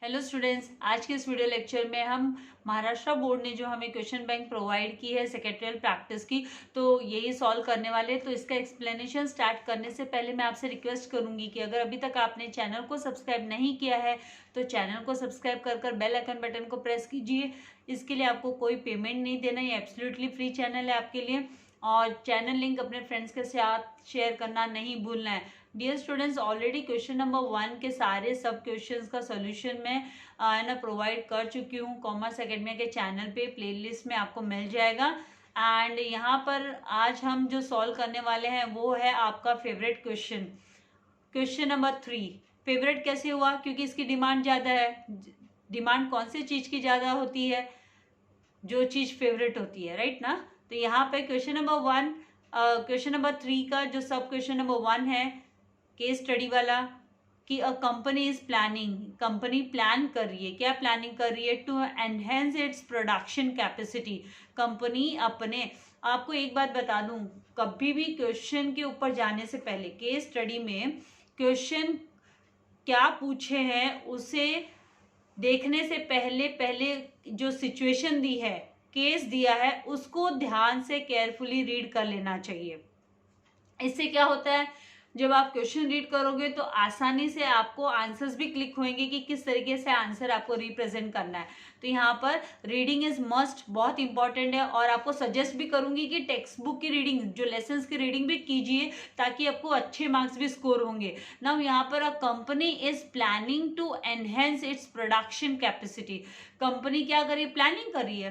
Hello students, आज के इस वीडियो लेक्चर में हम महाराष्ट्र बोर्ड ने जो हमें क्वेश्चन बैंक प्रोवाइड की है सेक्रेटरियल प्रैक्टिस की, तो यही सॉल्व करने वाले हैं। तो इसका एक्सप्लेनेशन स्टार्ट करने से पहले मैं आपसे रिक्वेस्ट करूंगी कि अगर अभी तक आपने चैनल को सब्सक्राइब नहीं किया है तो चैनल को सब्सक्राइब कर बेल आइकन बटन को प्रेस कीजिए। इसके लिए आपको कोई पेमेंट नहीं देना, ये एब्सोल्युटली फ्री चैनल है आपके लिए। और चैनल लिंक अपने फ्रेंड्स के साथ शेयर करना नहीं भूलना है। Dear students, already question number 1 के सारे सब क्वेश्चंस का सॉल्यूशन मैं प्रोवाइड कर चुकी हूँ कॉमर्स एकेडमी के चैनल पे, प्लेलिस्ट में आपको मिल जाएगा। एंड यहाँ पर आज हम जो सॉल्व करने वाले हैं वो है आपका favourite question, question number 3। Favourite कैसे हुआ? क्योंकि इसकी डिमांड ज़्यादा है। डिमांड कौन सी चीज़ की ज़्यादा होती है? जो चीज़ फेवरेट होती है, राइट ना। तो यहाँ पे क्वेश्चन नंबर 1, क्वेश्चन नंबर 3 का जो सब क्वेश्चन नंबर 1 है केस स्टडी वाला, कि a company is planning, company plan कर रही है। क्या प्लानिंग कर रही है? To enhance its production capacity. Company अपने, आपको एक बात बता दूं, कभी भी क्वेश्चन के ऊपर जाने से पहले केस स्टडी में क्वेश्चन क्या पूछे हैं उसे देखने से पहले पहले जो सिचुएशन दी है, केस दिया है, उसको ध्यान से केयरफुली रीड कर लेना चाहिए। इससे क्या होता है, जब आप क्वेश्चन रीड करोगे तो आसानी से आपको आंसर्स भी क्लिक होंगे कि किस तरीके से आंसर आपको रिप्रेजेंट करना है। तो यहाँ पर रीडिंग इज मस्ट, बहुत इंपॉर्टेंट है। और आपको सजेस्ट भी करूंगी कि टेक्स्ट बुक की रीडिंग, जो लेसन्स की रीडिंग भी कीजिए, ताकि आपको अच्छे मार्क्स भी स्कोर होंगे। नाउ यहाँ पर a company is planning to enhance its production capacity. Company क्या कर रही है? प्लानिंग कर रही है।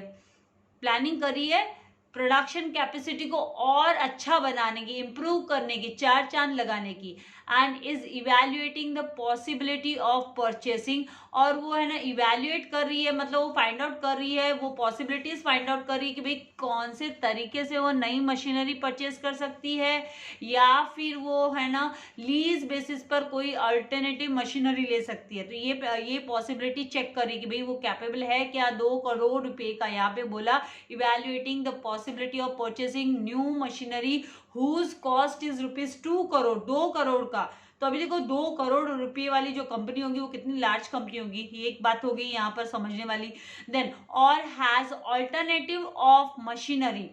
प्लानिंग कर रही है प्रोडक्शन कैपेसिटी को और अच्छा बनाने की, इंप्रूव करने की, चार चांद लगाने की। And is evaluating the possibility of purchasing, और वो है ना इवेल्युएट कर रही है, मतलब वो फाइंड आउट कर रही है, वो पॉसिबिलिटीज फाइंड आउट कर रही है कि भाई कौन से तरीके से वो नई मशीनरी परचेज कर सकती है, या फिर वो है ना लीज बेसिस पर कोई अल्टरनेटिव मशीनरी ले सकती है। तो ये पॉसिबिलिटी चेक कर रही है कि भाई वो कैपेबल है क्या। 2 करोड़ रुपए का यहाँ पे बोला, evaluating the possibility of purchasing new machinery whose cost is ₹2 crore, 2 crore का। तो अभी देखो 2 करोड़ रुपए वाली जो कंपनी होगी वो कितनी लार्ज कंपनी होगी, ये एक बात हो गई यहाँ पर समझने वाली। देन और हैज ऑल्टरनेटिव ऑफ मशीनरी,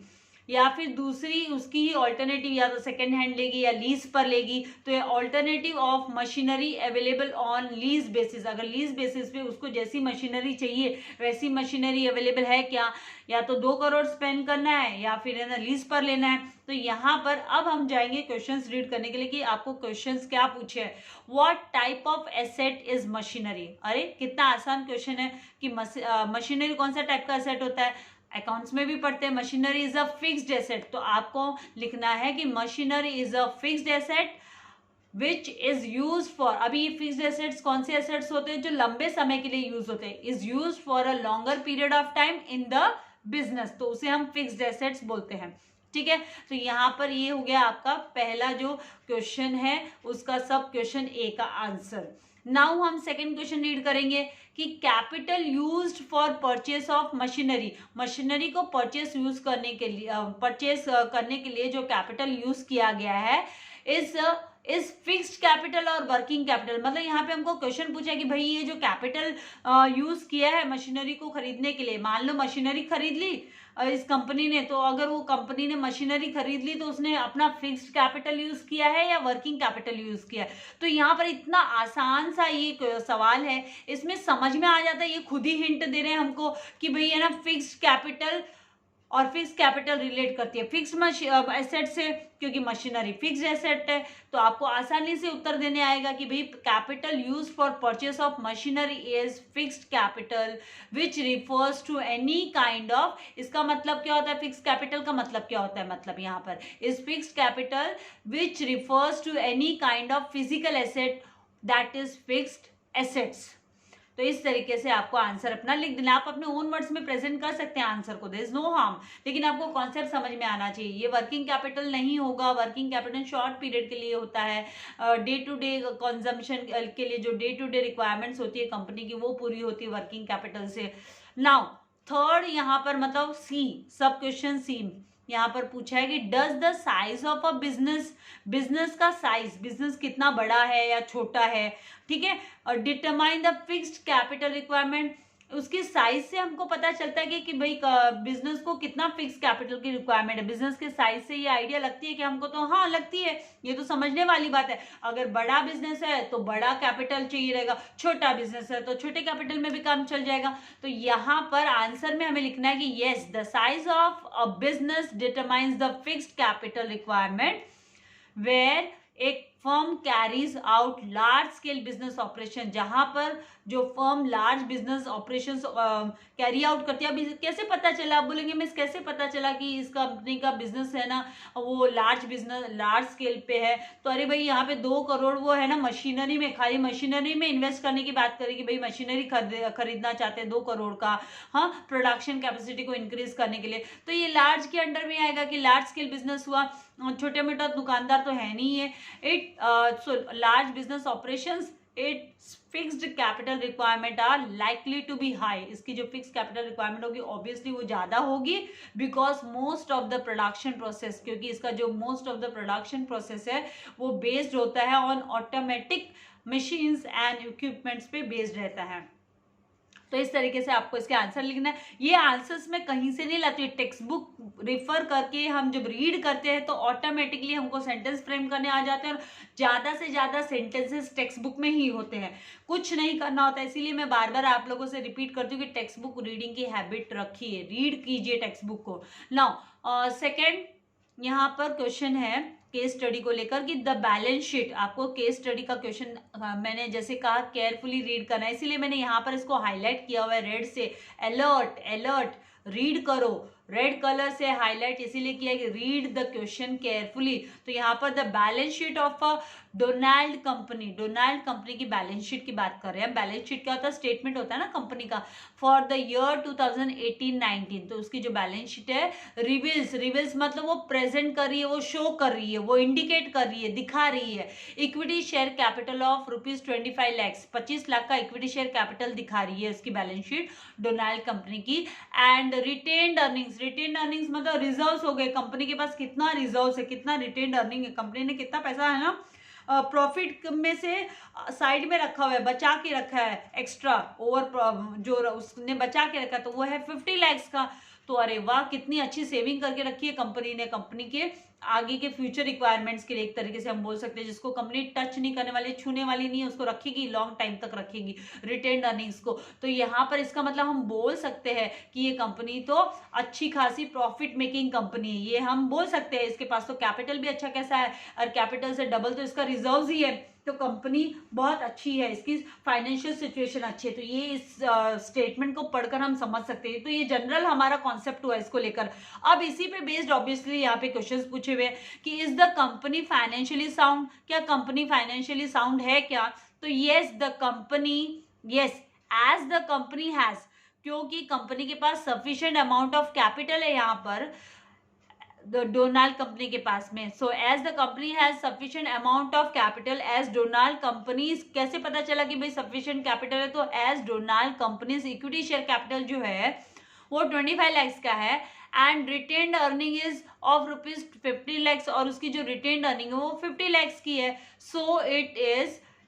या फिर दूसरी उसकी ही ऑल्टरनेटिव, या तो सेकेंड हैंड लेगी या लीज पर लेगी। तो ये alternative of machinery available on lease basis, अगर लीज बेसिस पे उसको जैसी मशीनरी चाहिए वैसी मशीनरी अवेलेबल है क्या, या तो 2 करोड़ स्पेंड करना है या फिर है ना लीज पर लेना है। तो यहाँ पर अब हम जाएंगे क्वेश्चंस रीड करने के लिए कि आपको क्वेश्चंस क्या पूछे है। What type of asset is machinery. अरे कितना आसान क्वेश्चन है कि मशीनरी कौन सा टाइप का एसेट होता है। अकाउंट्स में भी पढ़ते हैं machinery is a fixed asset, तो आपको लिखना है कि machinery is a fixed asset which is use for, अभी ये फिक्स्ड एसेट्स कौन से एसेट्स होते हैं? जो लंबे समय के लिए यूज होते हैं, is use for a longer period of time in the business, तो उसे हम फिक्स्ड एसेट्स बोलते हैं। ठीक है, तो यहाँ पर ये हो गया आपका पहला जो क्वेश्चन है उसका सब क्वेश्चन ए का आंसर। नाउ हम सेकेंड क्वेश्चन रीड करेंगे कि capital used for purchase of machinery, machinery को परचेस यूज करने के लिए, परचेस करने के लिए जो कैपिटल यूज किया गया है इस फिक्स्ड कैपिटल और वर्किंग कैपिटल। मतलब यहाँ पे हमको क्वेश्चन पूछा है कि भाई ये जो कैपिटल यूज किया है मशीनरी को खरीदने के लिए, मान लो मशीनरी खरीद ली इस कंपनी ने, तो अगर वो कंपनी ने मशीनरी खरीद ली तो उसने अपना फिक्स्ड कैपिटल यूज किया है या वर्किंग कैपिटल यूज किया है। तो यहाँ पर इतना आसान सा ये सवाल है, इसमें समझ में आ जाता है, ये खुद ही हिंट दे रहे हैं हमको कि भाई है ना फिक्स्ड कैपिटल और फिक्स कैपिटल रिलेट करती है फिक्स एसेट से, क्योंकि मशीनरी फिक्स एसेट है। तो आपको आसानी से उत्तर देने आएगा कि भाई capital use for purchase of machinery is fixed capital which refers to any kind of, इसका मतलब क्या होता है? फिक्स कैपिटल का मतलब क्या होता है? मतलब यहाँ पर is fixed capital which refers to any kind of physical asset that is fixed assets. तो इस तरीके से आपको आंसर अपना लिख देना, आप अपने ओन वर्ड्स में प्रेजेंट कर सकते हैं आंसर को, देयर इज नो हार्म, लेकिन आपको कॉन्सेप्ट समझ में आना चाहिए। ये वर्किंग कैपिटल नहीं होगा, वर्किंग कैपिटल शॉर्ट पीरियड के लिए होता है, डे टू डे कंजम्पशन के लिए जो डे टू डे रिक्वायरमेंट्स होती है कंपनी की वो पूरी होती है वर्किंग कैपिटल से। नाउ थर्ड यहाँ पर मतलब सी, सब क्वेश्चन सी, यहाँ पर पूछा है कि does the size of a business, business का साइज, बिजनेस कितना बड़ा है या छोटा है, ठीक है, और determine the fixed capital requirement, उसकी साइज से हमको पता चलता है कि भाई बिजनेस को कितना फिक्स कैपिटल की रिक्वायरमेंट है। बिजनेस के साइज से ये आइडिया लगती है कि हमको, तो हाँ लगती है, ये तो समझने वाली बात है। अगर बड़ा बिजनेस है तो बड़ा कैपिटल चाहिए रहेगा, छोटा बिजनेस है तो छोटे कैपिटल में भी काम चल जाएगा। तो यहाँ पर आंसर में हमें लिखना है कि yes, the size of a business determines the fixed capital requirement where एक firm carries out large scale business operation, जहां पर जो firm large business operations carry out करती है। अभी कैसे पता चला, आप बोलेंगे मिस कैसे पता चला कि इस कंपनी का बिजनेस है ना वो लार्ज बिजनेस लार्ज स्केल पे है, तो अरे भाई यहाँ पे 2 करोड़ वो है ना मशीनरी में, खाली मशीनरी में इन्वेस्ट करने की बात करें कि भाई मशीनरी खरीदना चाहते हैं 2 करोड़ का, हाँ, प्रोडक्शन कैपेसिटी को इंक्रीज करने के लिए, तो ये लार्ज के अंडर में आएगा कि लार्ज स्केल बिजनेस हुआ, छोटे मोटा दुकानदार तो है नहीं है। It so large business operations, it's fixed capital requirement are likely to be high, इसकी जो फिक्स कैपिटल रिक्वायरमेंट होगी ऑब्वियसली वो ज्यादा होगी, because most of the production process, क्योंकि इसका जो most of the production process है वो बेस्ड होता है on automatic machines and equipments पे बेस्ड रहता है। तो इस तरीके से आपको इसके आंसर लिखना है। ये आंसर्स मैं कहीं से नहीं लाती हूँ, टेक्स्ट बुक रिफर करके हम जब रीड करते हैं तो ऑटोमेटिकली हमको सेंटेंस फ्रेम करने आ जाते हैं, और ज्यादा से ज्यादा सेंटेंसेस टेक्स्ट बुक में ही होते हैं, कुछ नहीं करना होता है। इसीलिए मैं बार बार आप लोगों से रिपीट करती हूँ कि टेक्स्ट बुक रीडिंग की हैबिट रखिए, रीड कीजिए टेक्स्ट बुक को। नाउ सेकेंड यहाँ पर क्वेश्चन है केस स्टडी को लेकर कि द बैलेंस शीट, आपको केस स्टडी का क्वेश्चन मैंने जैसे कहा केयरफुली रीड करना है, इसीलिए मैंने यहाँ पर इसको हाईलाइट किया हुआ है रेड से, अलर्ट अलर्ट, रीड करो, रेड कलर से हाईलाइट इसीलिए किया कि रीड द क्वेश्चन केयरफुली। तो यहाँ पर the balance sheet of a Donald company, Donald company की बैलेंस शीट की बात कर रहे हैं। बैलेंस शीट क्या होता है, स्टेटमेंट होता है ना कंपनी का फॉर द ईयर 2018-19, तो उसकी जो बैलेंस शीट है रिवील्स, रिवील्स मतलब वो प्रेजेंट कर रही है, वो शो कर रही है, वो इंडिकेट कर रही है, दिखा रही है। Equity share capital of ₹25 lakh, 25 lakh का इक्विटी शेयर कैपिटल दिखा रही है उसकी बैलेंस शीट डोनाल्ड कंपनी की। And retained earnings, retained earnings मतलब रिजर्व्स हो गए, कंपनी के पास कितना रिजर्व्स है, कितना रिटेन्ड अर्निंग है, कंपनी ने कितना पैसा है ना प्रॉफिट में से साइड में रखा हुआ है, बचा के रखा है, एक्स्ट्रा ओवर जो उसने बचा के रखा, तो वो है 50 लाख का। तो अरे वाह, कितनी अच्छी सेविंग करके रखी है कंपनी ने, कंपनी के आगे के फ्यूचर रिक्वायरमेंट्स के लिए एक तरीके से हम बोल सकते हैं, जिसको कंपनी टच नहीं करने वाली, छूने वाली नहीं है, उसको रखेगी, लॉन्ग टाइम तक रखेगी रिटेन्ड अर्निंग्स को। तो यहाँ पर इसका मतलब हम बोल सकते हैं कि ये कंपनी तो अच्छी खासी प्रॉफिट मेकिंग कंपनी है, ये हम बोल सकते हैं। इसके पास तो कैपिटल भी अच्छा कैसा है, और कैपिटल से डबल तो इसका रिजर्व ही है, तो कंपनी बहुत अच्छी है, इसकी फाइनेंशियल सिचुएशन अच्छी है। तो ये इस स्टेटमेंट को पढ़कर हम समझ सकते हैं। तो ये जनरल हमारा कॉन्सेप्ट हुआ इसको लेकर। अब इसी पे बेस्ड ऑब्वियसली यहाँ पे क्वेश्चंस पूछे हुए कि is the company financially sound, क्या कंपनी फाइनेंशियली साउंड है क्या? तो yes the company, yes as the company has, क्योंकि कंपनी के पास सफिशिएंट अमाउंट ऑफ कैपिटल है यहाँ पर डोनाल्ड कंपनी के पास में। So as the company has sufficient amount of capital as Donald companies, कैसे पता चला कि भाई सफिशिएंट कैपिटल है? तो as Donald companies equity share capital जो है वो 25 लाख का है, and retained earning is of ₹50 lakh, और उसकी जो रिटेन्ड अर्निंग है वो 50 लाख की है। So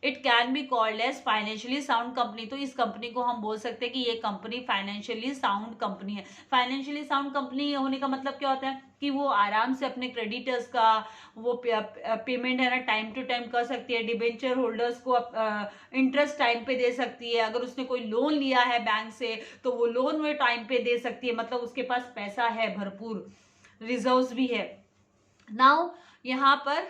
it can be called as financially sound company. तो इस कंपनी को हम बोल सकते हैं कि ये कंपनी फाइनेंशियली साउंड कंपनी है। फाइनेंशियली साउंड कंपनी होने का मतलब क्या होता है कि वो आराम से अपने क्रेडिटर्स का वो पेमेंट है ना टाइम टू टाइम कर सकती है, डिबेंचर होल्डर्स को इंटरेस्ट टाइम पे दे सकती है, अगर उसने कोई लोन लिया है बैंक से तो वो लोन वो टाइम पे दे सकती है, मतलब उसके पास पैसा है, भरपूर रिजर्व्स भी है। नाउ यहाँ पर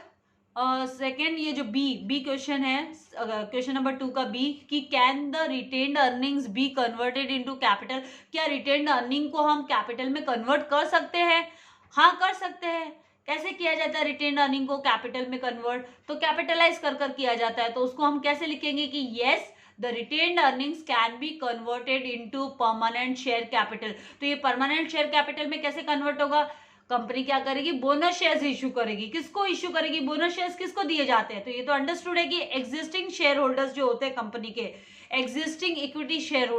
सेकेंड ये जो बी क्वेश्चन है, क्वेश्चन नंबर 2 का बी, कि can the retained earnings be converted into capital, क्या रिटेन्ड अर्निंग को हम कैपिटल में कन्वर्ट कर सकते हैं? हाँ कर सकते हैं। कैसे किया जाता है रिटेन्ड अर्निंग को कैपिटल में कन्वर्ट? तो कैपिटलाइज कर किया जाता है। तो उसको हम कैसे लिखेंगे कि yes the retained earnings can be converted into permanent share capital. तो ये परमानेंट शेयर कैपिटल में कैसे कन्वर्ट होगा? कंपनी क्या करेगी? बोनस शेयर्स इश्यू करेगी। किसको इश्यू करेगी? बोनस शेयर्स किसको दिए जाते हैं? तो ये तो अंडरस्टूड है कि एग्जिस्टिंग शेयर होल्डर्स जो होते हैं कंपनी के, एग्जिस्टिंग इक्विटी शेयर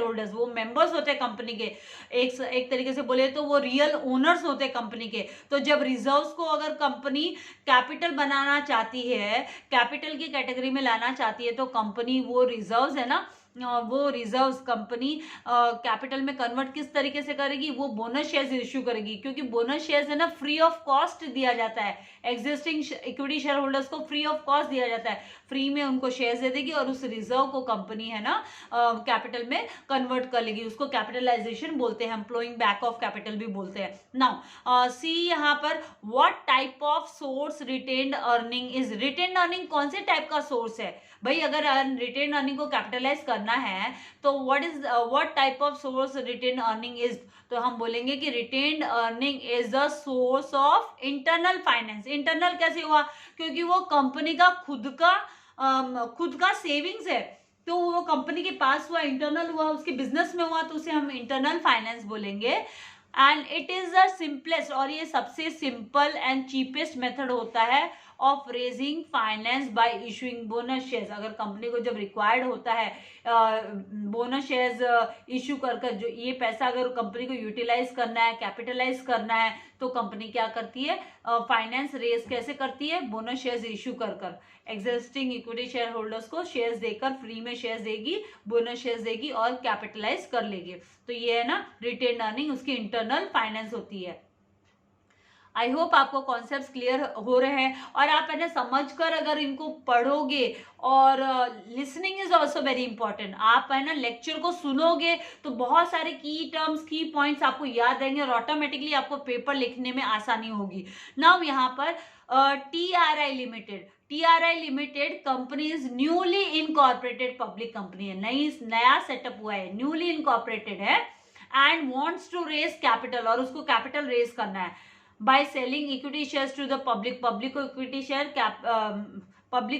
होल्डर्स वो मेंबर्स होते हैं कंपनी के, एक तरीके से बोले तो वो रियल ओनर्स होते हैं कंपनी के। तो जब रिजर्व्स को अगर कंपनी कैपिटल बनाना चाहती है, कैपिटल की कैटेगरी में लाना चाहती है, तो कंपनी वो रिजर्व्स है ना, वो रिजर्व्स कंपनी कैपिटल में कन्वर्ट किस तरीके से करेगी, वो बोनस शेयर्स इश्यू करेगी, क्योंकि बोनस शेयर्स है ना फ्री ऑफ कॉस्ट दिया जाता है, एग्जिस्टिंग इक्विटी शेयर होल्डर्स को फ्री ऑफ कॉस्ट दिया जाता है, फ्री में उनको शेयर्स दे देगी और उस रिजर्व को कंपनी है ना कैपिटल में कन्वर्ट कर लेगी, उसको कैपिटलाइजेशन बोलते हैं, एम्प्लॉइंग बैक ऑफ कैपिटल भी बोलते हैं। नाउ सी यहाँ पर what type of source retained earning is, retained earning कौन से टाइप का सोर्स है भाई, अगर रिटेन अर्निंग को कैपिटलाइज करना है तो what type of source retain earning is, तो हम बोलेंगे कि retained earning is the source of internal finance. Internal कैसे हुआ, क्योंकि वो कंपनी का खुद का सेविंग्स है, तो वो कंपनी के पास हुआ, इंटरनल हुआ, उसके बिजनेस में हुआ, तो उसे हम इंटरनल फाइनेंस बोलेंगे। And it is the simplest, और ये सबसे सिंपल एंड चीपेस्ट मेथड होता है of raising finance by issuing bonus shares. अगर कंपनी को जब रिक्वायर्ड होता है बोनस शेयर्स इशू कर जो ये पैसा अगर कंपनी को यूटिलाइज करना है, कैपिटलाइज करना है, तो कंपनी क्या करती है, फाइनेंस रेज कैसे करती है, बोनस शेयर्स इशू कर एग्जिस्टिंग इक्विटी शेयर होल्डर्स को शेयर्स देकर फ्री में शेयर्स देगी, बोनस शेयर्स देगी और कैपिटलाइज कर लेगी। तो ये है ना रिटेन अर्निंग, उसकी इंटरनल फाइनेंस होती है। आई होप आपको कॉन्सेप्ट्स क्लियर हो रहे हैं, और आप है ना समझकर अगर इनको पढ़ोगे, और listening is also very important, आप है ना लेक्चर को सुनोगे तो बहुत सारे की टर्म्स की पॉइंट्स आपको याद रहेंगे और ऑटोमेटिकली आपको पेपर लिखने में आसानी होगी। नाउ यहाँ पर TRI limited company is newly incorporated public company है, नया सेटअप हुआ है, न्यूली इनकॉर्पोरेटेड है, and wants to raise capital, और उसको कैपिटल रेज करना है by selling equity shares to the public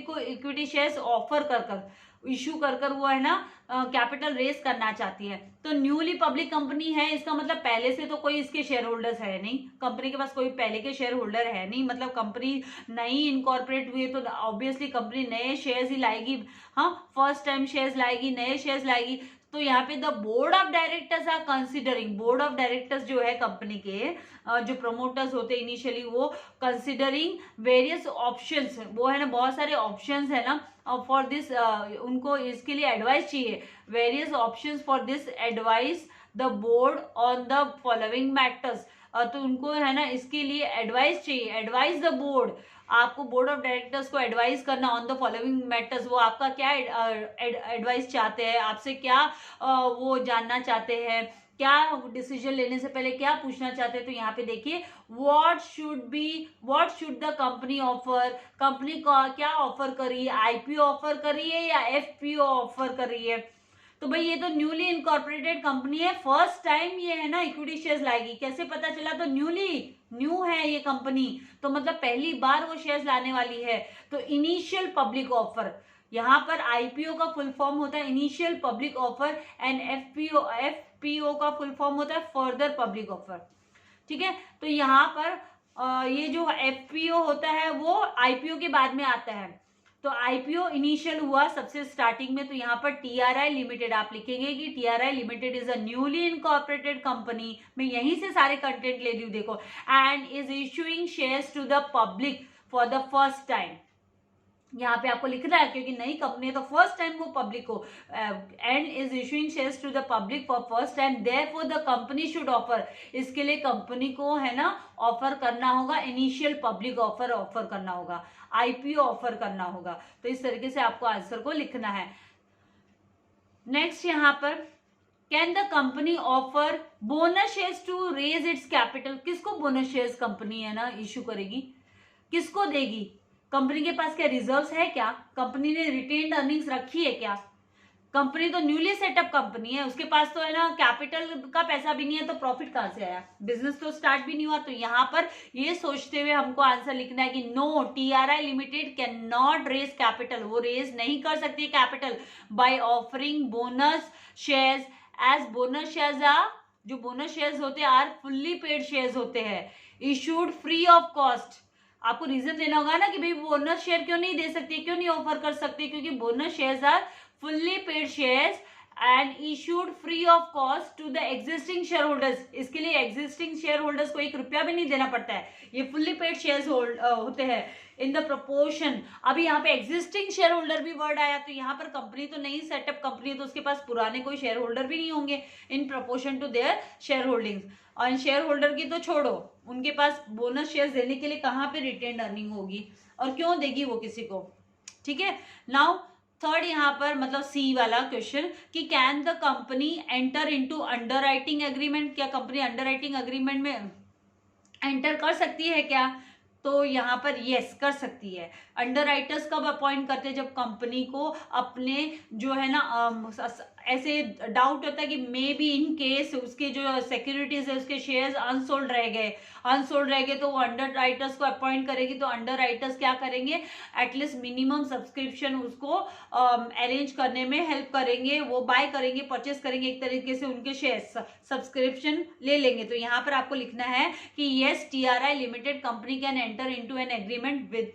को इक्विटी शेयर्स ऑफर कर इशू कर वो है ना कैपिटल रेज करना चाहती है। तो न्यूली पब्लिक कंपनी है, इसका मतलब पहले से तो कोई इसके शेयर होल्डर्स है नहीं, कंपनी के पास कोई पहले के शेयर होल्डर है नहीं, मतलब कंपनी नई इनकॉर्पोरेट हुई है तो ऑब्वियसली कंपनी नए शेयर्स ही लाएगी, हाँ फर्स्ट टाइम शेयर्स लाएगी, नए शेयर्स लाएगी। तो यहाँ पे the board of directors are considering, board of directors जो है कंपनी के जो प्रमोटर्स होते हैं इनिशियली, वो कंसिडरिंग वेरियस ऑप्शंस, वो है ना बहुत सारे ऑप्शंस है ना फॉर दिस, उनको इसके लिए एडवाइस चाहिए, various options for this advice the board on the following matters, तो उनको है ना इसके लिए एडवाइस चाहिए, एडवाइस द बोर्ड, आपको बोर्ड ऑफ डायरेक्टर्स को एडवाइस करना ऑन द फॉलोइंग मैटर्स, वो आपका क्या एडवाइस चाहते हैं, आपसे क्या वो जानना चाहते हैं, क्या डिसीजन लेने से पहले क्या पूछना चाहते हैं। तो यहाँ पे देखिए what should the company offer, company को क्या ऑफर कर रही है, IPO ऑफर कर रही है या FPO ऑफर कर रही है। तो भाई ये तो न्यूली इनकॉर्पोरेटेड कंपनी है, फर्स्ट टाइम ये है ना इक्विटी शेयर्स लाएगी, कैसे पता चला, तो न्यू है ये कंपनी, तो मतलब पहली बार वो शेयर्स लाने वाली है। तो इनिशियल पब्लिक ऑफर, यहाँ पर IPO का फुल फॉर्म होता है initial public offer, and FPO का फुल फॉर्म होता है फर्दर पब्लिक ऑफर, ठीक है। तो यहाँ पर ये जो FPO होता है वो IPO के बाद में आता है, तो IPO इनिशियल हुआ सबसे स्टार्टिंग में, तो यहाँ पर TRI लिमिटेड आप लिखेंगे कि TRI limited is a newly incorporated company, मैं यहीं से सारे कंटेंट ले रही हूँ देखो, and is issuing shares to the public for the first time, यहाँ पे आपको लिखना है क्योंकि नई कंपनी है तो फर्स्ट टाइम वो पब्लिक को, and is issuing shares to the public for first time, therefore the company should offer, इसके लिए कंपनी को है ना ऑफर करना होगा, इनिशियल पब्लिक ऑफर करना होगा, IPO ऑफर करना होगा। तो इस तरीके से आपको आंसर को लिखना है। नेक्स्ट यहाँ पर can the company offer bonus shares to raise its capital, किसको बोनस शेयर्स कंपनी है ना इश्यू करेगी, किसको देगी, कंपनी के पास क्या रिजर्व्स है, क्या कंपनी ने रिटेन्ड अर्निंग्स रखी है, क्या कंपनी तो न्यूली सेटअप कंपनी है, उसके पास तो है ना कैपिटल का पैसा भी नहीं है, तो प्रॉफिट कहां से आया, बिजनेस तो स्टार्ट भी नहीं हुआ। तो यहाँ पर ये सोचते हुए हमको आंसर लिखना है कि no, TRI limited can not raise capital, वो रेज नहीं कर सकती capital by offering bonus shares, as bonus shares are, जो बोनस शेयर्स होते हैं आर फुल्ली पेड शेयर्स होते हैं, इशूड फ्री ऑफ कॉस्ट। आपको रीजन देना होगा ना कि भाई बोनस शेयर क्यों नहीं दे सकती, क्यों नहीं ऑफर कर सकती, क्योंकि bonus shares are fully paid shares and issued free of cost to the existing shareholders. इसके लिए existing shareholders को 1 रुपया भी नहीं देना पड़ता है, ये fully paid shares होते हैं इन द प्रोपोर्शन. अभी यहाँ पे एग्जिस्टिंग शेयर होल्डर भी वर्ड आया, तो यहाँ पर कंपनी तो नहीं सेटअप कंपनी है, तो उसके पास पुराने कोई शेयर होल्डर भी नहीं होंगे in proportion to their share holdings. और शेयर होल्डर की तो छोड़ो, उनके पास बोनस शेयर्स देने के लिए कहाँ पे रिटेन अर्निंग होगी और क्यों देगी वो किसी को. ठीक है. नाउ थर्ड यहाँ पर मतलब सी वाला क्वेश्चन कि can the company enter into underwriting agreement, क्या कंपनी अंडरराइटिंग एग्रीमेंट में एंटर कर सकती है क्या. तो यहाँ पर यस कर सकती है. अंडरराइटर्स कब अपॉइंट करते हैं, जब कंपनी को अपने जो है ना ऐसे डाउट होता है कि मे बी इन केस उसके जो सिक्योरिटीज है उसके शेयर्स अनसोल्ड रह गए तो वो अंडरराइटर्स को अपॉइंट करेगी. तो अंडरराइटर्स क्या करेंगे, एटलीस्ट मिनिमम सब्सक्रिप्शन उसको अरेंज करने में हेल्प करेंगे, वो बाय करेंगे, परचेस करेंगे, एक तरीके से उनके शेयर्स सब्सक्रिप्शन ले लेंगे. तो यहाँ पर आपको लिखना है कि yes TRI limited company can enter into an agreement with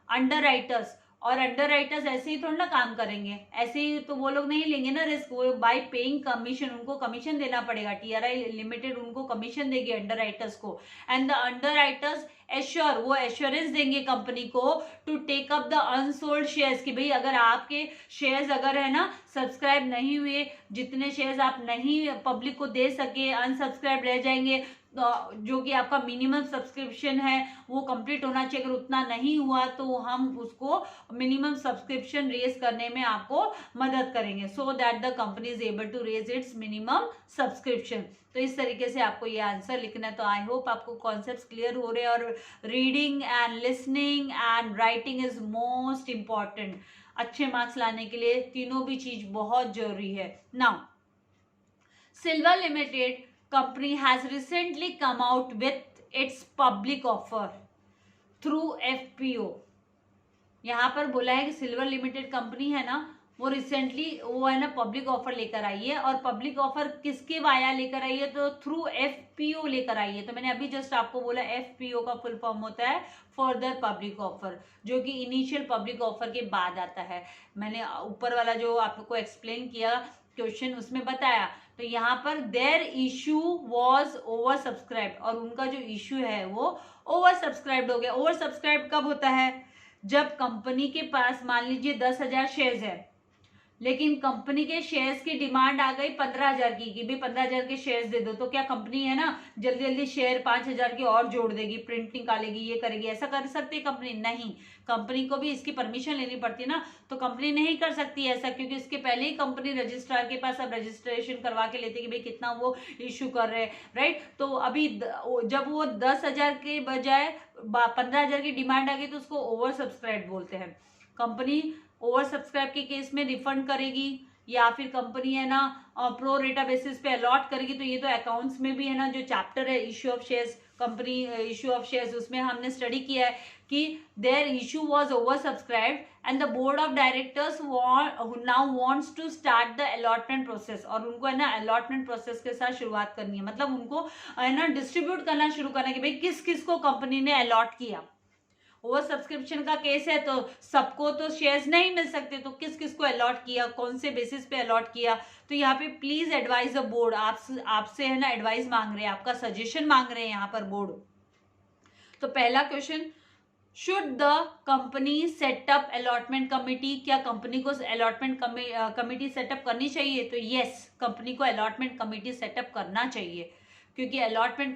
underwriters. और अंडरराइटर्स ऐसे ही थोड़ा ना काम करेंगे, ऐसे ही तो वो लोग नहीं लेंगे ना रिस्क, वो बाय पेइंग कमीशन, उनको कमीशन देना पड़ेगा. TRI लिमिटेड उनको कमीशन देगी अंडरराइटर्स को. एंड द अंडरराइटर्स एश्योर, वो एश्योरेंस देंगे कंपनी को to take up the unsold shares कि भाई अगर आपके शेयर्स अगर है ना सब्सक्राइब नहीं हुए, जितने शेयर्स आप नहीं पब्लिक को दे सके, अनसब्सक्राइब रह जाएंगे, जो कि आपका मिनिमम सब्सक्रिप्शन है वो कंप्लीट होना चाहिए. अगर उतना नहीं हुआ तो हम उसको मिनिमम सब्सक्रिप्शन रेज करने में आपको मदद करेंगे, so that the company is able to raise its minimum subscription. तो इस तरीके से आपको ये आंसर लिखना है. तो आई होप आपको कॉन्सेप्ट्स क्लियर हो रहे हैं. और reading and listening and writing is most important. अच्छे मार्क्स लाने के लिए तीनों भी चीज बहुत जरूरी है. Now silver limited company has recently come out with its public offer through FPO. यहाँ पर बोला है कि सिल्वर लिमिटेड कंपनी है ना, वो रिसेंटली वो है ना पब्लिक ऑफर लेकर आई है. और पब्लिक ऑफर किसके वाया लेकर आई है, तो थ्रू FPO लेकर आई है. तो मैंने अभी जस्ट आपको बोला FPO का फुल फॉर्म होता है फर्दर पब्लिक ऑफर, जो कि इनिशियल पब्लिक ऑफर के बाद आता है. मैंने ऊपर वाला जो आपको एक्सप्लेन किया क्वेश्चन उसमें बताया. तो यहाँ पर there issue was over subscribed, और उनका जो इशू है वो ओवर सब्सक्राइब्ड हो गया. ओवर सब्सक्राइब कब होता है, जब कंपनी के पास मान लीजिए 10,000 शेयर्स है, लेकिन कंपनी के शेयर्स की डिमांड आ गई 15,000 की कि भाई 15,000 के शेयर्स दे दो. तो क्या कंपनी है ना जल्दी जल्दी शेयर 5,000 के और जोड़ देगी, प्रिंट निकालेगी, ये करेगी? ऐसा कर सकती है कंपनी? नहीं. कंपनी को भी इसकी परमिशन लेनी पड़ती है ना. तो कंपनी नहीं कर सकती ऐसा, क्योंकि इसके पहले ही कंपनी रजिस्ट्रार के पास अब रजिस्ट्रेशन करवा के लेती है कि भाई कितना वो इशू कर रहे हैं, राइट. तो अभी जब वो 10,000 के बजाय 15,000 की डिमांड आ गई तो उसको ओवर सब्सक्राइब बोलते हैं. कंपनी ओवर सब्सक्राइब के केस में रिफंड करेगी, या फिर कंपनी है ना प्रो रेटा बेसिस पे अलॉट करेगी. तो ये तो अकाउंट्स में भी है ना, जो चैप्टर है issue of shares, company issue of shares, उसमें हमने स्टडी किया है कि their issue was over subscribed and the board of directors now wants to start the allotment process. और उनको है ना अलॉटमेंट प्रोसेस के साथ शुरुआत करनी है, मतलब उनको है ना डिस्ट्रीब्यूट करना शुरू करना कि भाई किस किस को कंपनी ने अलॉट किया. ओवर सब्सक्रिप्शन का केस है तो सबको तो शेयर्स नहीं मिल सकते, तो किस किस को अलॉट किया, कौन से बेसिस पे अलॉट किया. तो यहाँ पे प्लीज एडवाइज द बोर्ड, आपसे है ना एडवाइस मांग रहे हैं, आपका सजेशन मांग रहे हैं यहाँ पर बोर्ड. तो पहला question, should the company setup allotment committee, क्या कंपनी को अलॉटमेंट कमिटी सेटअप करनी चाहिए? तो यस, कंपनी को अलॉटमेंट कमिटी सेटअप करना चाहिए, क्योंकि अलॉटमेंट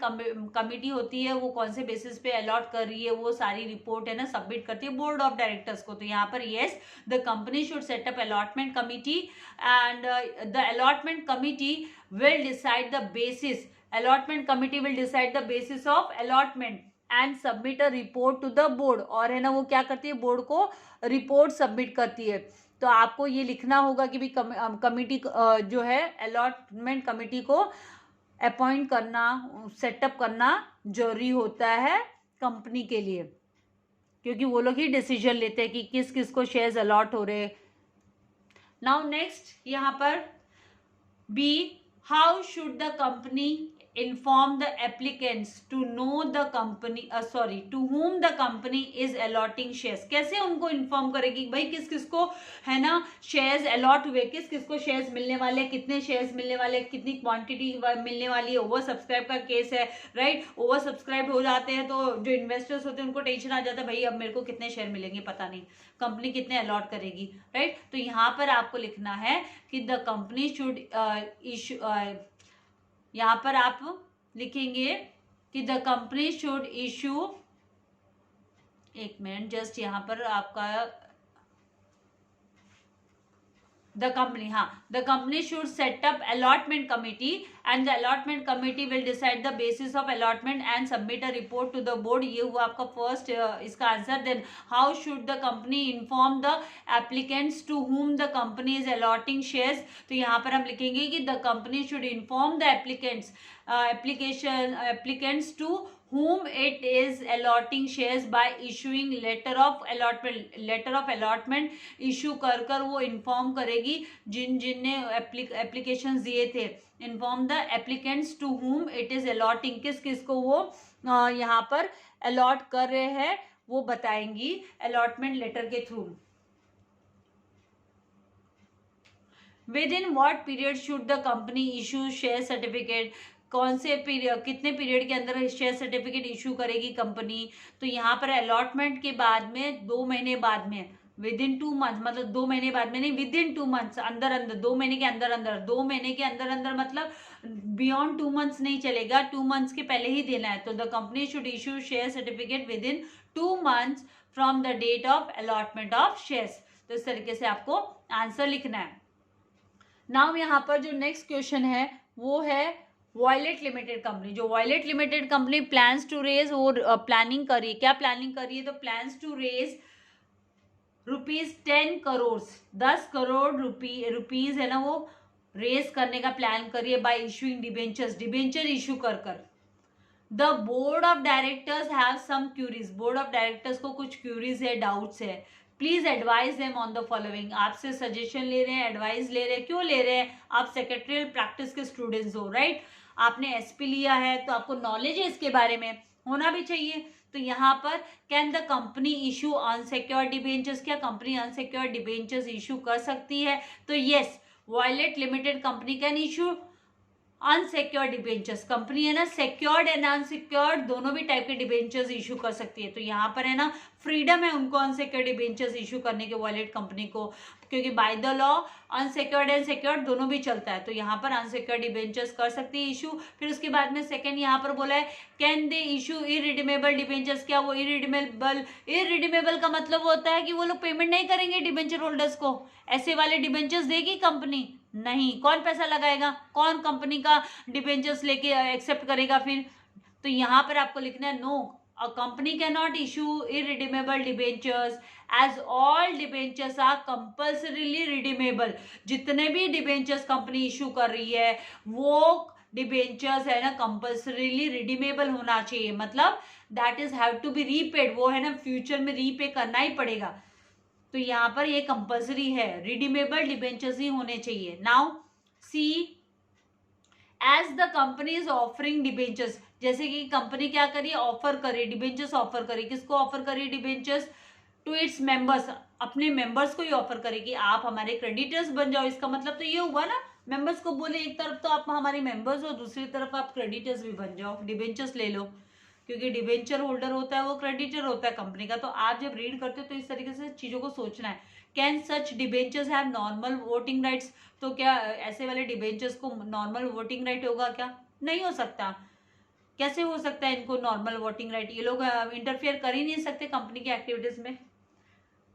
कमिटी होती है वो कौन से बेसिस पे अलॉट कर रही है वो सारी रिपोर्ट है ना सबमिट करती है बोर्ड ऑफ डायरेक्टर्स को. तो यहाँ पर yes, the company should set up allotment committee and the allotment committee will decide the basis, allotment committee will decide the basis of allotment and submit a report to the board. और है ना वो क्या करती है, बोर्ड को report submit करती है. तो आपको ये लिखना होगा कि भी कमिटी जो है अलॉटमेंट कमिटी को अपॉइंट करना, सेटअप करना जरूरी होता है कंपनी के लिए, क्योंकि वो लोग ही डिसीजन लेते हैं कि किस किस को शेयर्स अलॉट हो रहे. नाउ नेक्स्ट यहाँ पर B, how should the company inform the applicants to know the company to whom the company is allotting shares. कैसे उनको इन्फॉर्म करेगी भाई किस किस को है ना शेयर्स अलॉट हुए, किस किस को शेयर्स मिलने वाले, कितने शेयर्स मिलने वाले, कितनी क्वांटिटी मिलने वाली है. ओवर सब्सक्राइब का केस है, राइट. ओवर सब्सक्राइब हो जाते हैं तो जो इन्वेस्टर्स होते हैं उनको टेंशन आ जाता है, भाई अब मेरे को कितने शेयर मिलेंगे पता नहीं, कंपनी कितने अलॉट करेगी, राइट. तो यहाँ पर आपको लिखना है कि द कंपनी शुड इशू, यहाँ पर आप लिखेंगे कि द कंपनी शुड इशू, एक मिनट जस्ट यहाँ पर आपका the company should set up allotment committee and the allotment committee will decide the basis of allotment and submit a report to the board. ये हुआ आपका फर्स्ट इसका answer. Then how should the company inform the applicants to whom the company is allotting shares. तो यहाँ पर हम लिखेंगे कि the company should inform the applicants to whom it is allotting shares by issuing letter of allotment issue कर वो inform करेगी जिनने applications दिए थे. Inform the applicants to whom it is allotting, किस किस को वो यहाँ पर allot कर रहे हैं वो बताएंगी allotment letter के through. Within what period should the company issue share certificate. कौन से पीरियड, कितने पीरियड के अंदर शेयर सर्टिफिकेट इशू करेगी कंपनी. तो यहाँ पर अलॉटमेंट के बाद में 2 महीने बाद में, विद इन 2 मंथ, मतलब 2 महीने बाद में नहीं, विद इन 2 मंथ्स, अंदर 2 महीने के अंदर 2 महीने के अंदर मतलब बियॉन्ड 2 मंथ्स नहीं चलेगा, 2 मंथ्स के पहले ही देना है. तो the company should issue share certificate within 2 months from the date of allotment of shares. तो इस तरीके से आपको आंसर लिखना है. नाउ यहाँ पर जो नेक्स्ट क्वेश्चन है वो है वॉयलेट लिमिटेड कंपनी. जो violet limited company plans to raise, वो प्लानिंग कर रही है. क्या प्लानिंग कर रही है? तो plans to raise ₹10 crore, 10 crore rupees है ना वो रेज करने का प्लान कर रही है by issuing debentures, debenture issue कर. The board of directors have some queries. Board of directors को कुछ क्यूरीज है, डाउट्स है. Please advise them on the following. आपसे सजेशन ले रहे हैं, एडवाइस ले रहे हैं. क्यों ले रहे हैं? आप सेक्रेटरियल प्रैक्टिस के स्टूडेंट्स हो, राइट. आपने एसपी लिया है तो आपको नॉलेज है इसके बारे में, होना भी चाहिए. तो यहाँ पर can the company issue unsecured debentures. क्या कंपनी अनसिक्योर्ड डिबेंचर्स इशू कर सकती है? तो yes, violet limited company can issue unsecured debentures. Company है ना सिक्योर्ड एंड अनसिक्योर्ड दोनों भी टाइप के डिबेंचर्स इशू कर सकती है. तो यहाँ पर है ना फ्रीडम है उनको अनसिक्योर्ड डिबेंचर्स इशू करने के वॉयलेट कंपनी को, क्योंकि by the law unsecured and secured दोनों भी चलता है. तो यहाँ पर अनसिक्योर्ड डिबेंचर्स कर सकती है इशू. फिर उसके बाद में सेकंड यहाँ पर बोला है can they issue irredeemable debentures. क्या वो इरिडीमेबल का मतलब होता है कि वो लोग पेमेंट नहीं करेंगे डिबेंचर होल्डर्स को? ऐसे वाले डिबेंचर्स देगी कंपनी? नहीं. कौन पैसा लगाएगा? कौन कंपनी का डिबेंचर्स लेके एक्सेप्ट करेगा फिर? तो यहाँ पर आपको लिखना है no, a company cannot issue irredeemable debentures as all debentures are compulsorily redeemable. जितने भी डिबेंचर्स कंपनी इशू कर रही है वो डिबेंचर्स है ना कंपल्सरीली रिडीमेबल होना चाहिए. मतलब that is have to be repaid. वो है ना फ्यूचर में रीपे करना ही पड़ेगा. तो यहाँ पर ये कंपल्सरी है, रिडीमेबल डिबेंचर्स ही होने चाहिए. Now see as the company is offering debentures. जैसे कि कंपनी क्या करिए, ऑफर करे डिबेंचर्स. ऑफर करे किसको? ऑफर करिए डिबेंचर्स टू इट्स मेंबर्स. अपने मेंबर्स को ही ऑफर करे कि आप हमारे क्रेडिटर्स बन जाओ. इसका मतलब तो ये हुआ ना, मेंबर्स को बोले एक तरफ तो आप हमारे मेंबर्स हो, दूसरी तरफ आप क्रेडिटर्स भी बन जाओ, डिबेंचर्स ले लो. क्योंकि डिबेंचर होल्डर होता है वो क्रेडिटर होता है कंपनी का. तो आप जब रीड करते हो तो इस तरीके से चीजों को सोचना है. Can such debentures have normal voting rights. तो क्या ऐसे वाले डिबेंचर्स को नॉर्मल वोटिंग राइट होगा? क्या नहीं हो सकता. कैसे हो सकता है इनको नॉर्मल वोटिंग राइट? ये लोग इंटरफेयर कर ही नहीं सकते कंपनी की एक्टिविटीज में,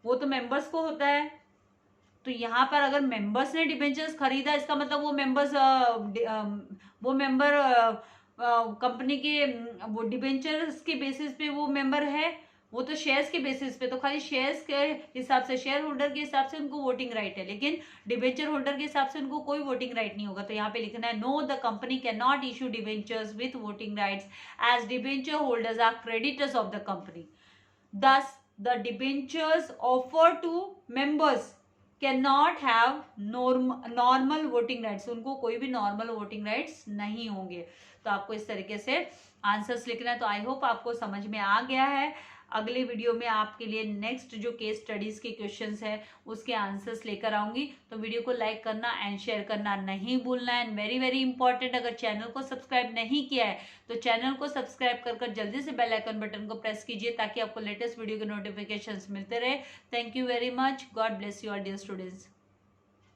वो तो मेंबर्स को होता है. तो यहाँ पर अगर मेंबर्स ने डिबेंचर्स खरीदा इसका मतलब वो मेंबर कंपनी के वो डिबेंचर्स के बेसिस पे वो मेंबर है. वो तो शेयर्स के बेसिस पे, तो खाली शेयर्स के हिसाब से, शेयर होल्डर के हिसाब से उनको वोटिंग राइट है, लेकिन डिबेंचर होल्डर के हिसाब से उनको कोई वोटिंग राइट नहीं होगा. तो यहाँ पे लिखना है no, the company can not issue debentures with voting rights as debenture holders are creditors of the company. Thus the debentures offer to members can not have normal voting rights, उनको कोई भी नॉर्मल वोटिंग राइट्स नहीं होंगे। तो आपको इस तरीके से आंसर्स लिखना है। तो आई होप आपको समझ में आ गया है। अगले वीडियो में आपके लिए नेक्स्ट जो केस स्टडीज के क्वेश्चंस है उसके आंसर्स लेकर आऊंगी। तो वीडियो को लाइक करना एंड शेयर करना नहीं भूलना। एंड वेरी वेरी इंपॉर्टेंट, अगर चैनल को सब्सक्राइब नहीं किया है तो चैनल को सब्सक्राइब कर जल्दी से बेल आइकन बटन को प्रेस कीजिए ताकि आपको लेटेस्ट वीडियो के नोटिफिकेशंस मिलते रहे। Thank you very much. God bless you all dear students.